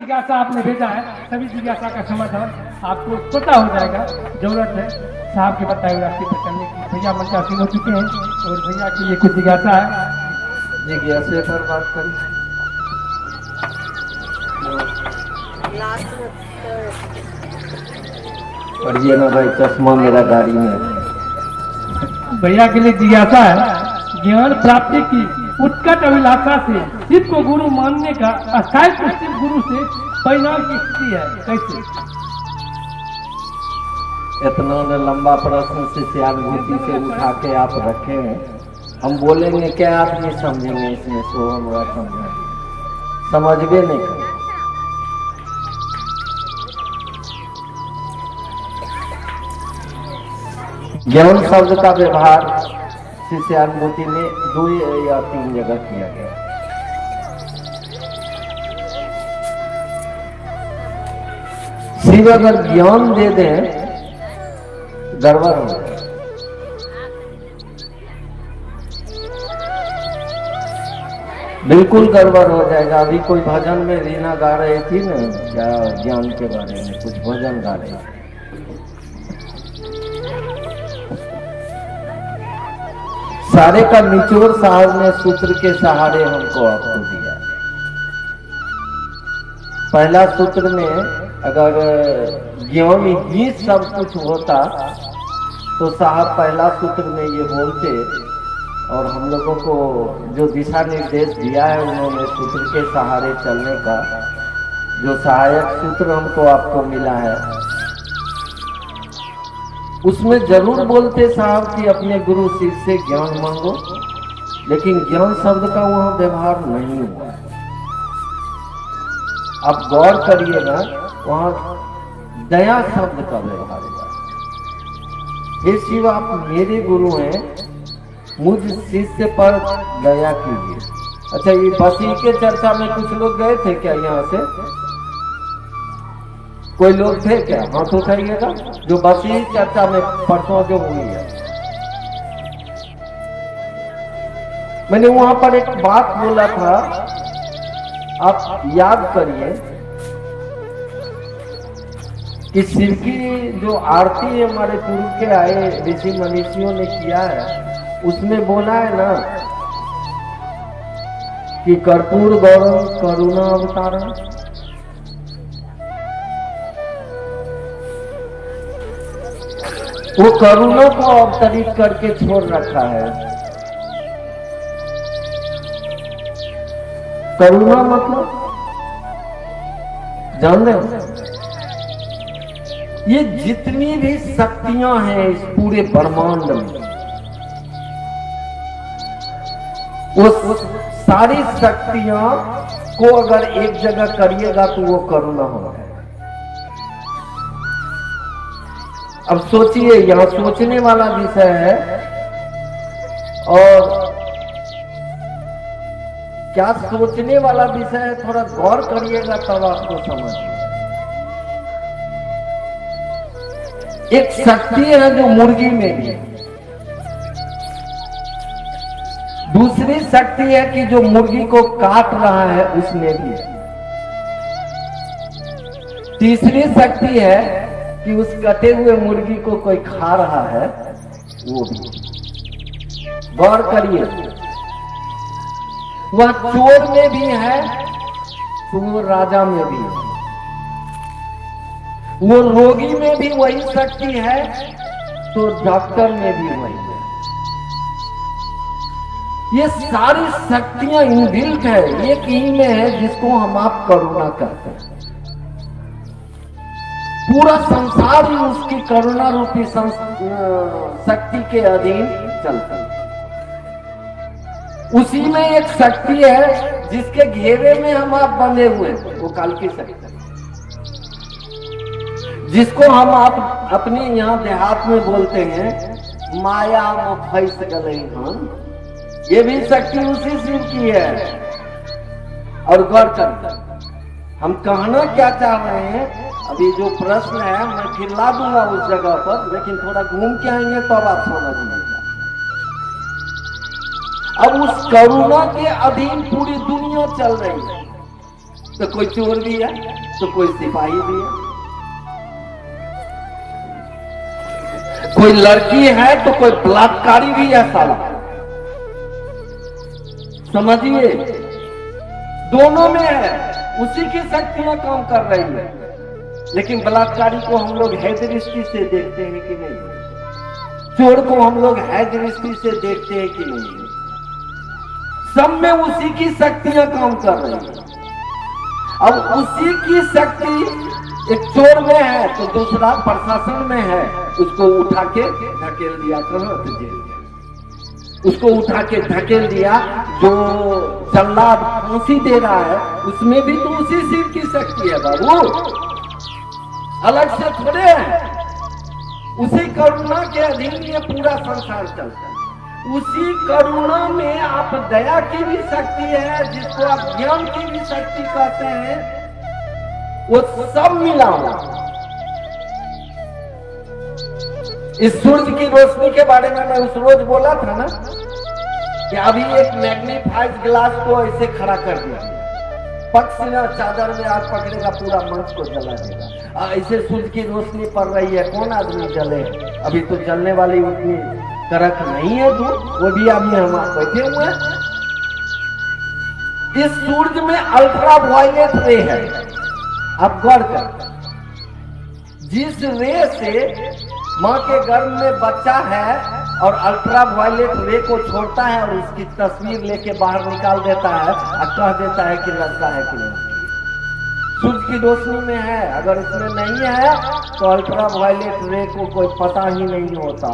जिज्ञासा आपने भेजा है, सभी जिज्ञासा का समाधान आपको पता हो जाएगा। जरूरत है साहब के बताए हुए रास्ते पर चलने की। भैया मंचासीन हो चुके हैं और भैया के लिए कुछ जिज्ञासा है। जिज्ञासा पर बात करें। पढ़िए ना भाई, चश्मा मेरा गाड़ी में है। भैया के लिए जिज्ञासा है, ज्ञान प्राप्ति की उत्कट अभिलाषा से शिव को गुरु मानने का अस्थायी शिव गुरु से परिणाम की स्थिति है, कैसे? इतना लंबा प्रश्न शिष्यानुभूति से उठा के आप रखे हैं, हम बोलेंगे क्या आप नहीं समझेंगे इसमें, सो हमारा समझबे नहीं कर। ज्ञान शब्द का व्यवहार शिष्यानुभूति में 2 या 3 जगह किया गया। शिव अगर ज्ञान दे दें गड़बड़ हो जाए। बिल्कुल गड़बड़ हो जाएगा। अभी कोई भजन में रीना गा रही थी ना, क्या ज्ञान के बारे में कुछ भजन गा रही थी। सारे का निचोड़ साहब ने सूत्र के सहारे हमको आपको दिया। पहला सूत्र में अगर ज्ञान ही सब कुछ होता तो साहब पहला सूत्र में ये बोलते, और हम लोगों को जो दिशा निर्देश दिया है उन्होंने सूत्र के सहारे चलने का, जो सहायक सूत्र हमको आपको मिला है, उसमें जरूर बोलते साहब कि अपने गुरु शिव से ज्ञान मांगो, लेकिन ज्ञान शब्द का वहां व्यवहार नहीं हुआ। आप गौर करिएगा, वहां दया शब्द का व्यवहार हुआ। हे शिव, आप मेरे गुरु हैं, मुझ शिष्य पर दया कीजिए। अच्छा, ये बसी के चर्चा में कुछ लोग गए थे क्या यहाँ से? कोई लोग थे क्या? हाथ उठाइएगा जो बसी चर्चा में परसों जो हुई है। मैंने वहां पर एक बात बोला था, आप याद करिए कि शिव की जो आरती हमारे पूर्व के आए ऋषि मनीषियों ने किया है, उसमें बोला है ना कि कर्पूर गौरव करुणा अवतारण। वो करुणा को अवतरित करके छोड़ रखा है। करुणा मतलब जान रहे हो? ये जितनी भी शक्तियां हैं इस पूरे ब्रह्मांड में, वो सारी शक्तियां को अगर एक जगह करिएगा तो वो करुणा होगा। अब सोचिए, यहां सोचने वाला विषय है, और क्या सोचने वाला विषय है, थोड़ा गौर करिएगा तब आपको समझिए। एक शक्ति है जो मुर्गी में भी है, दूसरी शक्ति है कि जो मुर्गी को काट रहा है उसमें भी है, तीसरी शक्ति है कि उस कटे हुए मुर्गी को कोई खा रहा है, वो भी। गौर करिए, वह चोर में भी है तो वो राजा में भी है, वो रोगी में भी वही शक्ति है तो डॉक्टर में भी वही है। ये सारी शक्तियां इनबिल्ट है, एक ही में है जिसको हम आप करुणा कहते हैं। पूरा संसार ही उसकी करुणा रूपी शक्ति के अधीन चलता है। उसी में एक शक्ति है जिसके घेरे में हम आप बंधे हुए, वो काल की शक्ति, जिसको हम आप अपने यहाँ देहात में बोलते हैं माया में फंस गए हम। ये भी शक्ति उसी शिव की है। और गौर करता, हम कहना क्या चाह रहे हैं, अभी जो प्रश्न है मैं खिला दूंगा उस जगह पर, लेकिन थोड़ा घूम के आएंगे तब आप समझिएगा। अब उस करुणा के अधीन पूरी दुनिया चल रही है। तो कोई चोर भी है, तो कोई सिपाही भी है, कोई लड़की है तो कोई बलात्कारी भी है साला। समझिए, दोनों में है, उसी की शक्तियां काम कर रही है। लेकिन बलात्कारी को हम लोग है दृष्टि से देखते हैं कि नहीं, चोर को हम लोग है दृष्टि से देखते हैं कि नहीं, सब में उसी की शक्तियां काम कर रही है। अब उसी की शक्ति एक चोर में है तो दूसरा प्रशासन में है, उसको उठा के धकेल दिया, कहाँ तो जेल में। उसको उठा के धकेल दिया, जो जल्लाद फांसी दे रहा है उसमें भी तो उसी शिव की शक्ति है बाबू, अलग से थोड़े है। उसी करुणा के अधीन ये पूरा संसार चलता है। उसी करुणा में आप दया की भी शक्ति है, जिसको आप ज्ञान की भी शक्ति कहते हैं, वो सब मिला हुआ। इस सूरज की रोशनी के बारे में मैं उस रोज बोला था ना कि अभी एक मैग्नीफाइड ग्लास को ऐसे खड़ा कर दिया, पक्षियां चादर में आग पकड़ेगा, पूरा मंच को जला देगा। ऐसे सूरज की रोशनी पड़ रही है, कौन आदमी जले? अभी तो जलने वाली उतनी करक नहीं है तू, वो भी अभी हम बैठे हुए हैं। इस सूरज में अल्ट्रा वायलेट रे है, आप गौर कर, जिस रे से माँ के गर्भ में बच्चा है और अल्ट्रा वायलेट रे को छोड़ता है और उसकी तस्वीर लेके बाहर निकाल देता है और कह देता है कि लड़का है कि नहीं। सूरज की रोशनी में है, अगर इसमें नहीं है तो अल्ट्रा वायलेट रे को कोई पता ही नहीं होता।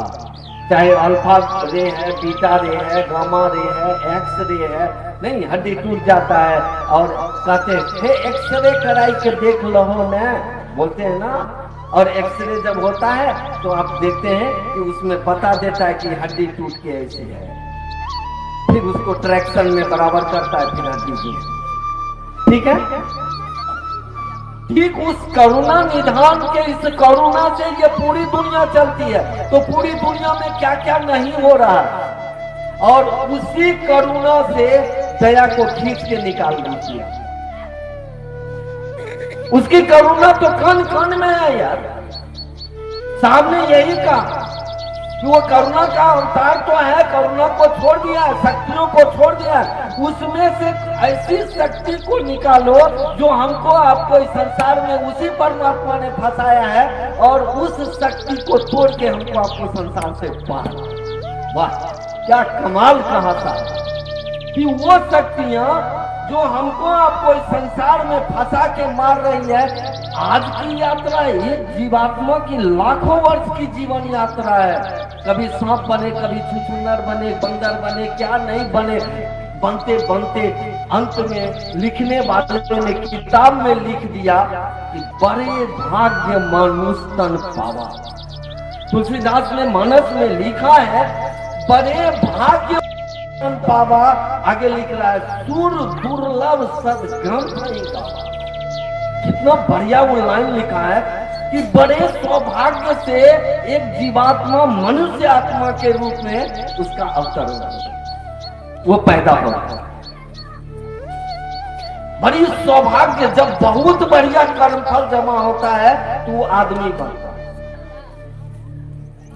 चाहे अल्फा रे है, बीटा रे है, गामा रे है, एक्स रे है, नहीं, हड्डी टूट जाता है और कहते हैं एक्सरे कराई के देख लो ना, बोलते हैं ना। और एक्सरे जब होता है तो आप देखते हैं कि उसमें बता देता है कि हड्डी टूट के ऐसी है, फिर उसको ट्रैक्शन में बराबर करता है, फिर हड्डी टूट। ठीक है, ठीक उस करुणा निधान के, इस करुणा से ये पूरी दुनिया चलती है। तो पूरी दुनिया में क्या क्या नहीं हो रहा है, और उसी करुणा से दया को खींच के निकाल दीजिए। उसकी करुणा तो कण कण में है यार। साहब ने यही कहा कि वो करुणा का अवतार तो है, करुणा को छोड़ दिया, शक्तियों को छोड़ दिया, उसमें से ऐसी शक्ति को निकालो जो हमको आपको इस संसार में उसी परमात्मा ने फंसाया है, और उस शक्ति को तोड़ के हमको आपको संसार से पार। वाह, क्या कमाल कहा था कि वो शक्तियां जो हमको आपको इस संसार में फंसा के मार रही है, आज की यात्रा एक जीवात्मा की लाखों वर्ष की जीवन यात्रा है। कभी सांप बने, कभी छुछुंदर बने, बंदर बने, क्या नहीं बने, बनते बनते अंत में लिखने वाले ने किताब में लिख दिया कि बड़े भाग्य मनुष्य तन पावा। तुलसीदास ने मानस में लिखा है बड़े भाग्य पावा, आगे लिख रहा है सुर दुर्लभ सदग्रंथ। कितना बढ़िया वो लाइन लिखा है कि बड़े सौभाग्य से एक जीवात्मा मनुष्य आत्मा के रूप में उसका अवतरण वो पैदा होता है। बड़ी सौभाग्य, जब बहुत बढ़िया कर्मफल जमा होता है तो वो आदमी बनता है।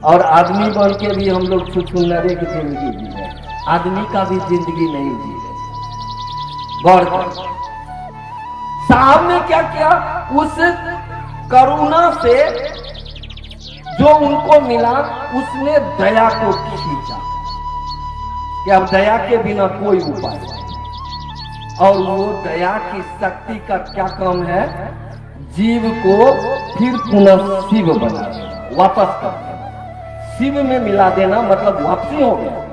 और आदमी बन के भी हम लोग छुछुंदरे की जिंदगी जी रहे, आदमी का भी जिंदगी नहीं जी रहे। गौर कर, साहब ने क्या किया, उस करुणा से जो उनको मिला उसने दया को खींचा कि अब दया के बिना कोई उपाय नहीं। और वो दया की शक्ति का क्या काम है, जीव को फिर पुनः शिव बना देना, वापस कर देना, शिव में मिला देना, मतलब वापसी हो गया।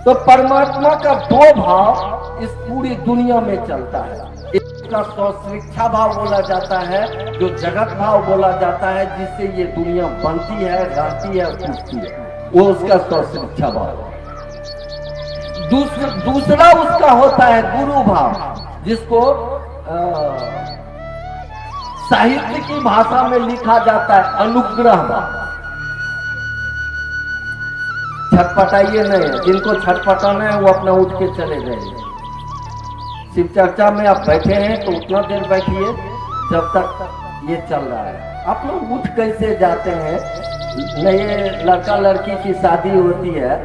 तो परमात्मा का दो भाव इस पूरी दुनिया में चलता है। इसका स्वशिक्षा भाव बोला जाता है, जो जगत भाव बोला जाता है, जिससे ये दुनिया बनती है, रहती है, उठती है, वो उसका स्वशिक्षा भाव है। दूसरा उसका होता है गुरु भाव, जिसको साहित्य की भाषा में लिखा जाता है अनुग्रह भाव। छटपटाइए नहीं, जिनको छटपटाना है वो अपना उठ के चले जाइए। शिव चर्चा में आप बैठे हैं तो उतना देर बैठिए जब तक ये चल रहा है। आप लोग उठ कैसे जाते हैं? नए लड़का लड़की की शादी होती है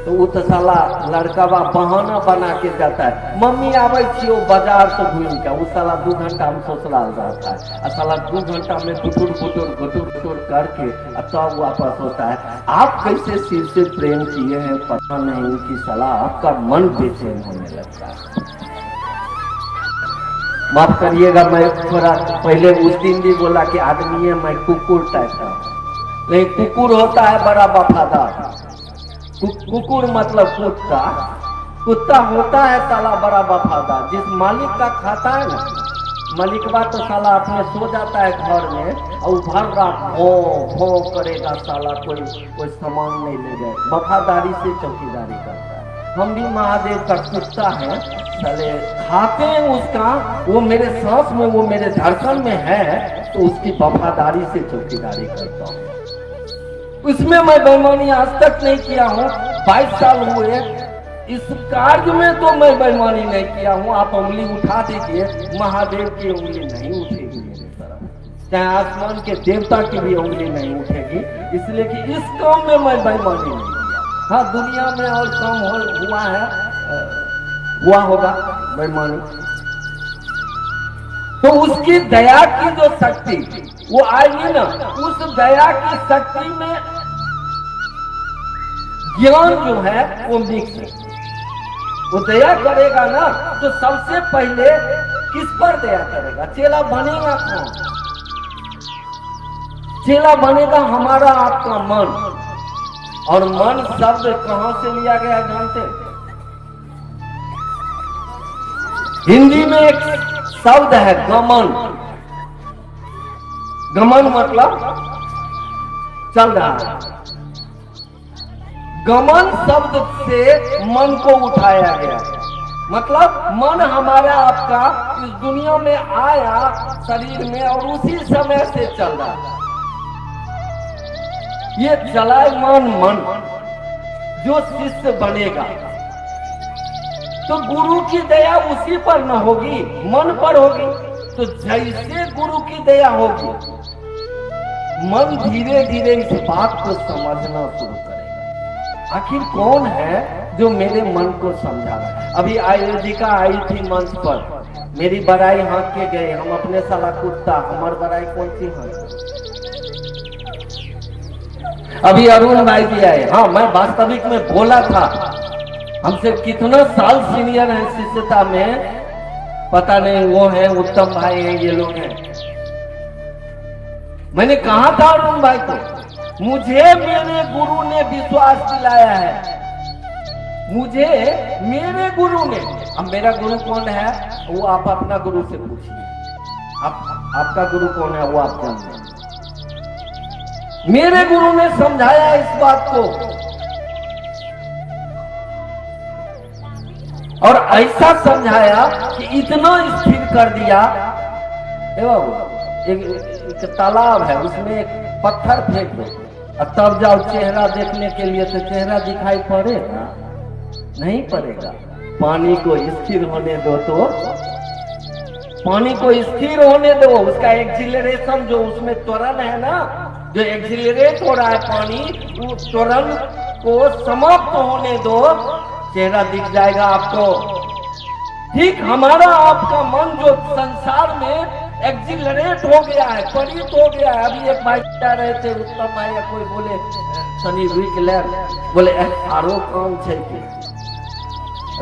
तो वो तो साला लड़का बा बहाना बना के जाता है, मम्मी आवे छियो बाजार से घूम के। वो साला 2 घंटा में ससुराल जाता है और साला 2 घंटा में गुटुर करके तब वापस होता है। आप कैसे शिव से प्रेम किए हैं पता नहीं कि साला आपका मन बेचैन होने लगता है। माफ करिएगा, मैं थोड़ा पहले उस दिन भी बोला कि आदमी है, मैं कुकुर टाइप का नहीं। कुकुर होता है बड़ा वफादार, कुकुर मतलब कुत्ता। कुत्ता होता है साला बड़ा वफादार, जिस मालिक का खाता है ना, मालिकवा तो साला अपने सो जाता है घर में और भर रात भो भो करेगा साला, कोई सामान नहीं ले जाए, वफादारी से चौकीदारी करता है। हम भी महादेव का कुत्ता है, साले खाते हैं उसका, वो मेरे सांस में, वो मेरे धड़कन में है, तो उसकी वफादारी से चौकीदारी करता हूँ। उसमें मैं बेईमानी आज तक नहीं किया हूँ। 22 साल हुए इस कार्य में तो मैं बेईमानी नहीं किया हूँ। आप उंगली उठा दीजिए, महादेव की उंगली नहीं उठेगी मेरे तरफ, चाहे आसमान के देवता की भी उंगली नहीं उठेगी, इसलिए कि इस काम में मैं बेईमानी नहीं किया। हाँ, दुनिया में और काम हुआ है, हुआ होगा बेईमानी, तो उसकी दया की जो शक्ति वो आएगी ना, उस दया की शक्ति में ज्ञान जो है वो मिक्स है। वो दया करेगा ना तो सबसे पहले किस पर दया करेगा? चेला बनेगा कौन? चेला बनेगा हमारा आपका मन। और मन शब्द कहां से लिया गया जानते हैं? हिंदी में एक शब्द है गमन। गमन मतलब चल रहा है। गमन शब्द से मन को उठाया गया, मतलब मन हमारा आपका इस दुनिया में आया शरीर में और उसी समय से चल रहा है। ये चलायमान मन जो शिष्य बनेगा तो गुरु की दया उसी पर न होगी, मन पर होगी। तो जैसे गुरु की दया होगी, मन धीरे धीरे इस बात को समझना शुरू करेगा, आखिर कौन है जो मेरे मन को समझा रहा है। अभी आयोजिका आई थी मंच पर, मेरी बड़ाई हाँक के गए, हम अपने साला कुत्ता, हमारी बड़ाई कौन सी हाँक। अभी अरुण भाई भी आए। हाँ, मैं वास्तविक में बोला था, हमसे कितना साल सीनियर है शिष्यता में, पता नहीं, वो है उत्तम भाई है, ये लोग हैं। मैंने कहा था अरुण भाई को, मुझे मेरे गुरु ने विश्वास दिलाया है, मुझे मेरे गुरु ने। अब मेरा गुरु कौन है वो आप अपना गुरु से पूछिए, आपका गुरु कौन है वो आप जानते हैं। मेरे गुरु ने समझाया इस बात को, और ऐसा समझाया कि इतना स्थिर कर दिया। एक तालाब है, उसमें एक पत्थर फेंक दो और तब जाओ चेहरा देखने के लिए, तो चेहरा दिखाई पड़ेगा? नहीं पड़ेगा। पानी को स्थिर होने दो, तो पानी को स्थिर होने दो, उसका एक्सिलरेशन जो उसमें त्वरण है ना, जो एक्सिलरेट हो रहा है पानी, वो त्वरण को समाप्त होने दो, चेहरा दिख जाएगा आपको। ठीक हमारा आपका मन जो संसार में एक्सिलरेट हो गया है, त्वरित हो गया है। अभी एक भाई जा रहे थे, उत्तम भाई या कोई बोले शनि रुक ले, बोले आरो काम छे कि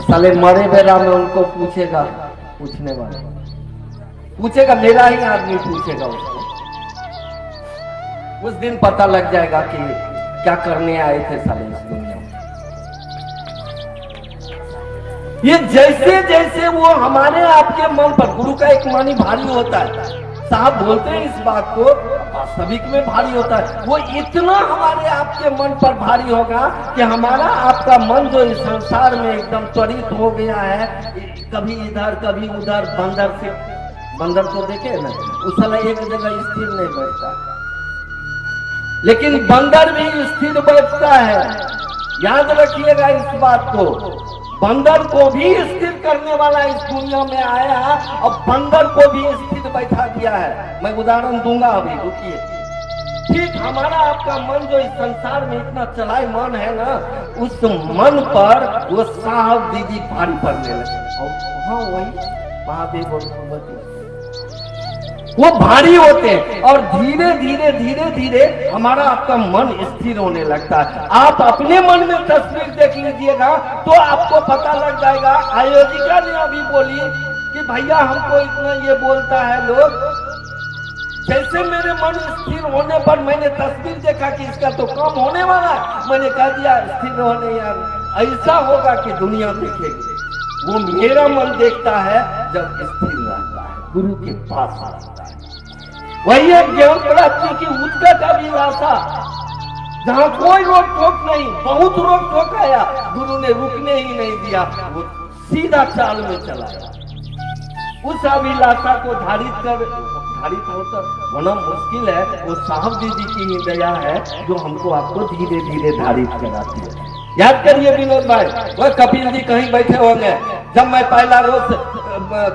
साले मरे बेरा में उनको पूछेगा, पूछने वाले पूछेगा, मेरा ही आदमी पूछेगा उसको, उस दिन पता लग जाएगा कि क्या करने आए थे साले इस दुनिया में। ये जैसे जैसे वो हमारे आपके मन पर, गुरु का एक मानी भारी होता है, साहब बोलते हैं इस बात को, वास्तविक में भारी होता है। वो इतना हमारे आपके मन पर भारी होगा कि हमारा आपका मन जो इस संसार में एकदम त्वरित हो गया है, कभी इधर कभी उधर, बंदर से, बंदर को देखे ना, उस समय एक जगह स्थिर नहीं बैठता, लेकिन बंदर भी स्थिर बैठता है। याद रखिएगा इस बात को, बंदर को भी स्थिर करने वाला इस दुनिया में आया और बंदर को भी स्थिर बैठा दिया है। मैं उदाहरण दूंगा, अभी रुकिए। ठीक हमारा आपका मन जो इस संसार में इतना चलायमान है ना, उस मन पर वो साहब दीदी भारी पड़ने लगे। हाँ वही महादेव और भगवती वो भारी होते हैं और धीरे धीरे धीरे धीरे हमारा आपका मन स्थिर होने लगता है। आप अपने मन में तस्वीर देख लीजिएगा तो आपको पता लग जाएगा। आयोजिका ने अभी बोली कि भैया हमको इतना ये बोलता है लोग, जैसे मेरे मन स्थिर होने पर मैंने तस्वीर देखा कि इसका तो कम होने वाला है, मैंने कह दिया स्थिर होने यार ऐसा होगा कि दुनिया देखेगी। वो मेरा मन देखता है जब स्थिर रहता है, गुरु के पास रहता है। वही एक ज्ञान प्राप्ति की उत्कट अभिलाषा, जहाँ कोई रोक टोक नहीं, बहुत रोक टोक आया, गुरु ने रुकने ही नहीं दिया, वो सीधा चाल में चलाया। उस अभिलाषा को धारित होकर होना मुश्किल है, वो साहब दीदी की ही दया है जो हमको आपको धीरे धीरे धारित कराती है। याद करिए विनोद भाई, वह कपिल जी कहीं बैठे होंगे जब मैं पहला रोज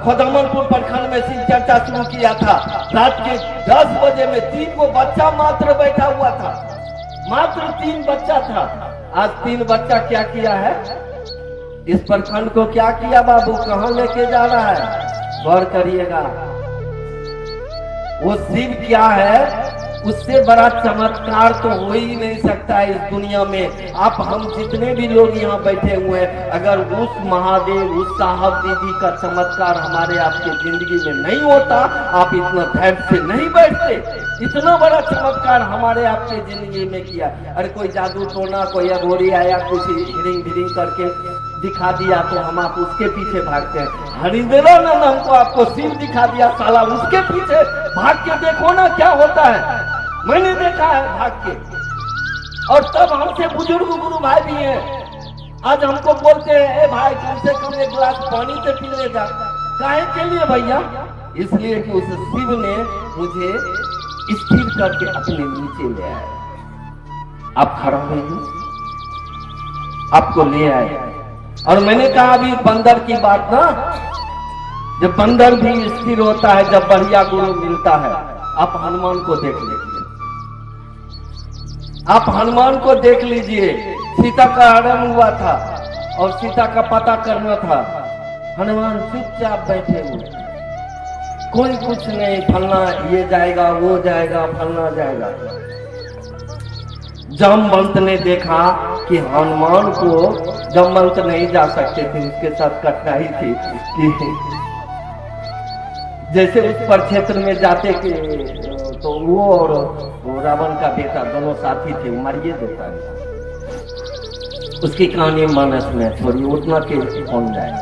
खोदमनपुर प्रखंड में शिव चर्चा शुरू किया था। रात के 10 बजे में 3 को बच्चा मात्र बैठा हुआ था, मात्र 3 बच्चा था। आज 3 बच्चा क्या किया है, इस प्रखंड को क्या किया बाबू, कहाँ लेके जा रहा है, गौर करिएगा। वो शिव क्या है, उससे बड़ा चमत्कार तो हो ही नहीं सकता है इस दुनिया में। आप हम जितने भी लोग यहाँ बैठे हुए हैं, अगर उस महादेव उस साहब दीदी का चमत्कार हमारे आपके जिंदगी में नहीं होता, आप इतना धैर्य से नहीं बैठते। इतना बड़ा चमत्कार हमारे आपके जिंदगी में किया। अरे कोई जादू टोना, कोई अघोरी आया, कुछ हिरिंग भिरिंग करके दिखा दिया तो हम आप उसके पीछे भागते हैं। हरिंद्रा ने हमको आपको शिव दिखा दिया, साला उसके पीछे भाग के देखो ना क्या होता है। मैंने देखा है भाग के। और तब हमसे बुजुर्ग गुरु भाई भी हैं, आज हमको बोलते हैं ए भाई कम से कम 1 गिलास पानी से पी ले जा। काहे के लिए भैया, इसलिए कि उस शिव ने मुझे स्थिर करके अपने नीचे ले आया। आप खड़ा हुए, आपको ले आए। और मैंने कहा अभी बंदर की बात ना, जब बंदर भी स्थिर होता है जब बढ़िया गुरु मिलता है। आप हनुमान को देख लीजिए, आप हनुमान को देख लीजिए। सीता का हरण हुआ था और सीता का पता करना था, हनुमान चुपचाप बैठे हुए, कोई कुछ नहीं, फलना ये जाएगा वो जाएगा फलना जाएगा। जामवंत ने देखा कि हनुमान को जामवंत नहीं जा सकते थे, उसके साथ कठिनाई थी कि जैसे उस पर क्षेत्र में जाते कि तो वो और वो रावण का बेटा दोनों साथी थे, मारिए देता है। उसकी कहानी मानस में छोड़ी, उतना के कौन जाए।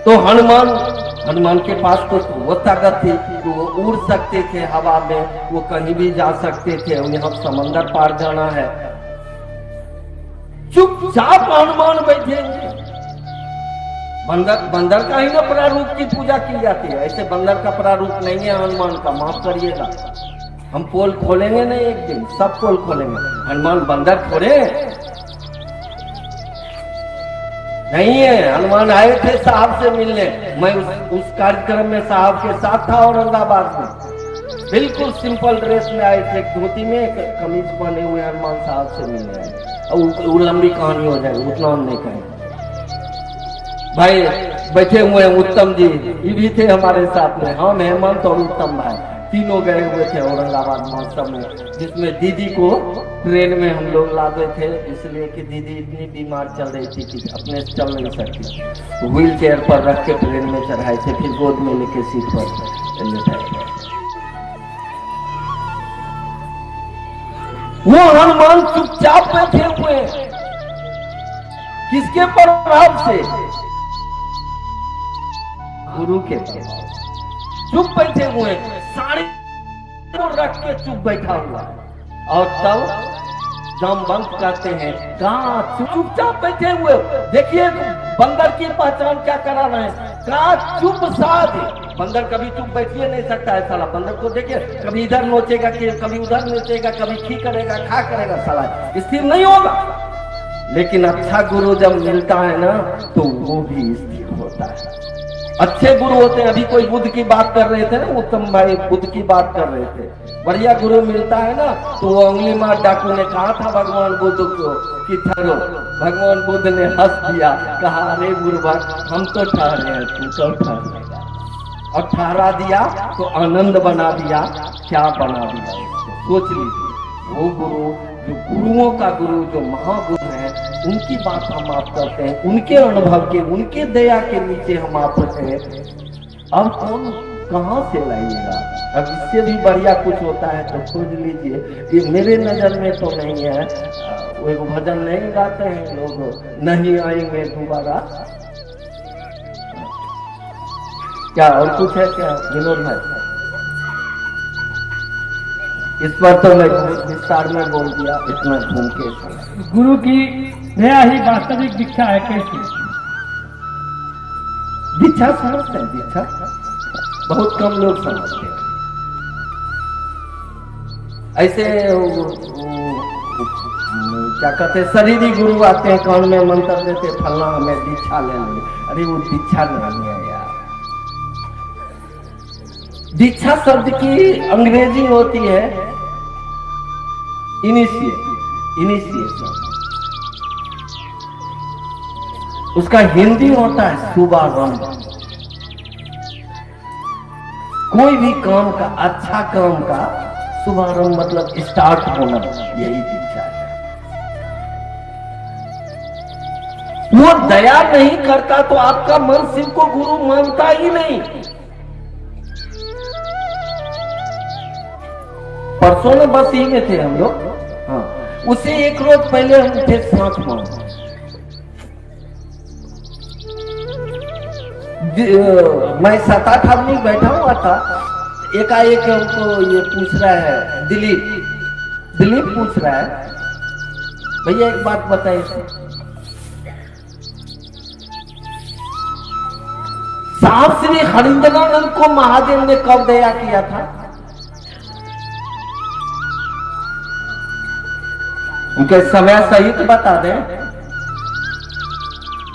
तो हनुमान के पास तो वो ताकत थी कि वो उड़ सकते थे हवा में, वो कहीं भी जा सकते थे। यहाँ समंदर पार जाना है, चुपचाप हनुमान बैठे। बंदर का ही ना प्रारूप की पूजा की जाती है, ऐसे बंदर का प्रारूप नहीं है हनुमान का, माफ करिएगा। हम पोल खोलेंगे नहीं, एक दिन सब पोल खोलेंगे। हनुमान बंदर थोड़े नहीं है। हनुमान आए थे साहब से मिलने, मैं उस कार्यक्रम में साहब के साथ था औरंगाबाद में। बिल्कुल सिंपल ड्रेस में आए थे, धोती में कमीज पहने हुए हनुमान साहब से मिलने आए। और वो लंबी कहानी हो जाएगी, उतना हम नहीं कहेंगे। भाई बैठे हुए हैं उत्तम जी, ये भी थे हमारे साथ में, हम हेमंत और उत्तम भाई तीनों गए हुए थे औरंगाबाद महोत्सव में, जिसमें दीदी को ट्रेन में हम लोग लाते थे, इसलिए कि दीदी इतनी बीमार चल रही थी कि अपने से चल नहीं सकती। व्हील चेयर पर रख के ट्रेन में चढ़ाए थे, फिर गोद में लेके सीट पर लेटाए। वो हनुमान चुपचाप बैठे हुए, किसके प्रभाव से, गुरु के चुप बैठे हुए, साड़ी को रख के चुप बैठा हुआ। और तब जामवंत कहते हैं कहा चुपचाप बैठे हुए। देखिए बंदर की पहचान क्या करा रहे हैं, कहा चुप साध। बंदर कभी चुप बैठिए नहीं सकता है साला। बंदर को देखिए कभी इधर नोचेगा, कभी उधर नोचेगा, कभी खी करेगा, खा करेगा, साला स्थिर नहीं होगा। लेकिन अच्छा गुरु जब मिलता है ना तो वो भी स्थिर होता है। अच्छे गुरु होते हैं। अभी कोई बुद्ध की बात कर रहे थे ना, उत्तम भाई बुद्ध की बात कर रहे थे। बढ़िया गुरु मिलता है ना तो वो उंगली मार डाकू ने कहा था भगवान बुद्ध को कि ठहरो। भगवान बुद्ध ने हंस दिया, कहा अरे बुर्बक हम तो ठहरे हैं, तू कब ठहरेगा। और ठहरा दिया तो आनंद बना दिया। क्या बना दिया उसको सोच लीजिए। वो गुरु जो गुरुओं का गुरु जो महागुरु है उनकी बात हम आप करते हैं, उनके अनुभव के उनके दया के नीचे हम आप हैं। अब कौन कहाँ से लाइएगा। अब इससे भी बढ़िया कुछ होता है तो खोज लीजिए। ये मेरे नजर में तो नहीं है। वो एक भजन नहीं गाते हैं लोग, नहीं आएंगे दोबारा। क्या और कुछ है क्या विनोद भाई? इस पर तो मैं विस्तार में बोल दिया, इतना घूम के। गुरु की दया ही वास्तविक दीक्षा है। कैसे दीक्षा समझते हैं? दीक्षा बहुत कम लोग समझते हैं। ऐसे क्या कहते हैं, शरीरी गुरु आते हैं, कान में मंत्र देते, फलना हमें दीक्षा ले लेंगे। अरे वो दीक्षा नहीं है यार। दीक्षा शब्द की अंग्रेजी होती है इनिशिएशन। उसका हिंदी होता है शुभारंभ। कोई भी काम का, अच्छा काम का शुभारंभ मतलब स्टार्ट होना, यही दीक्षा है। वो दया नहीं करता तो आपका मन शिव को गुरु मानता ही नहीं। परसों में बस ही में थे हम लोग। हाँ, उसे एक रोज पहले हम थे साथ में। मैं 7-8 आदमी बैठा हुआ था। एकाएक हमको ये पूछ रहा है, दिलीप पूछ रहा है, भैया एक बात बताइए, साहब श्री हरिंद्रानंद को महादेव ने कब दया किया था? उनके समय सहित बता दें।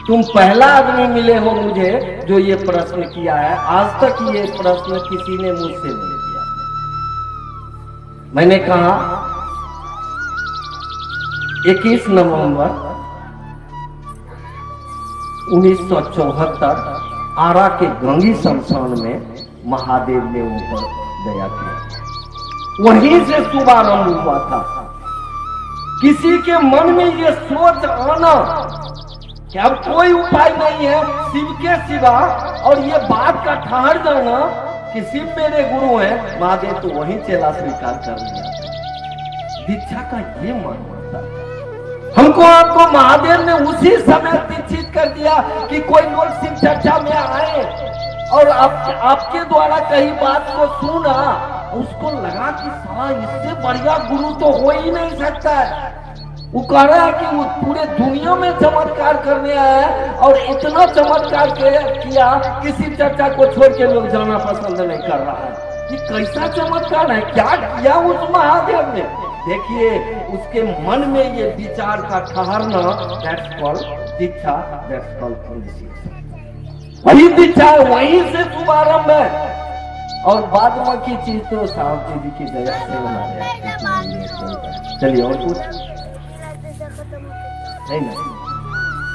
तुम पहला आदमी मिले हो मुझे जो ये प्रश्न किया है। आज तक ये प्रश्न किसी ने मुझसे नहीं किया। मैंने कहा 21 नवंबर 1974 आरा के गंगी शमशान में महादेव ने उन पर दया किया। वहीं से शुभारंभ हुआ था। किसी के मन में ये सोच आना कि अब कोई उपाय नहीं है शिव के सिवा, और ये बात का ठहर जाना कि शिव मेरे गुरु हैं, महादेव तो वहीं चेला स्वीकार कर लिया। दीक्षा का ये मान होता है। हमको आपको महादेव ने उसी समय दीक्षित कर दिया कि कोई लोग शिव चर्चा में आए और आपके द्वारा कही बात को सुना, उसको लगा कि साला इससे बढ़िया गुरु तो हो ही नहीं सकता है। वो कह रहा है कि वो पूरे दुनिया में चमत्कार करने आया है और इतना चमत्कार किया कि शिव चर्चा को छोड़ के लोग जाना पसंद नहीं कर रहा है। ये कैसा चमत्कार है, क्या किया उस महादेव ने? देखिए उसके मन में ये विचार का ठहरना, that's called Diksha, that's called initiation. वही दीक्षा है, वहीं से शुभारंभ है। और बाद में की चीज तो साहब जी की दया से बना। चलिए और कुछ नहीं।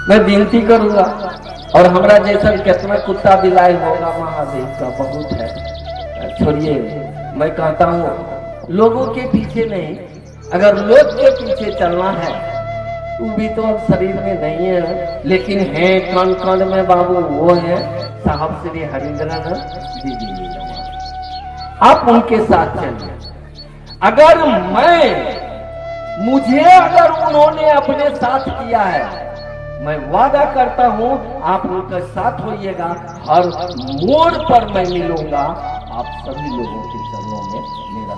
मैं विनती करूंगा, और हमारा जैसा कितना कुत्ता बिलाई होगा महादेव का बहुत है। छोड़िए, मैं कहता हूँ लोगों के पीछे नहीं, अगर लोग के पीछे चलना है तो भी तो अब शरीर में नहीं है, लेकिन है कान कान में बाबू, वो है साहब श्री हरिंद्रानंद जी। आप उनके साथ चलिए। अगर मुझे अगर उन्होंने अपने साथ किया है, मैं वादा करता हूं आप उनके साथ होइएगा। हर मोड़ पर मैं मिलूंगा। आप सभी लोगों के चरणों में मेरा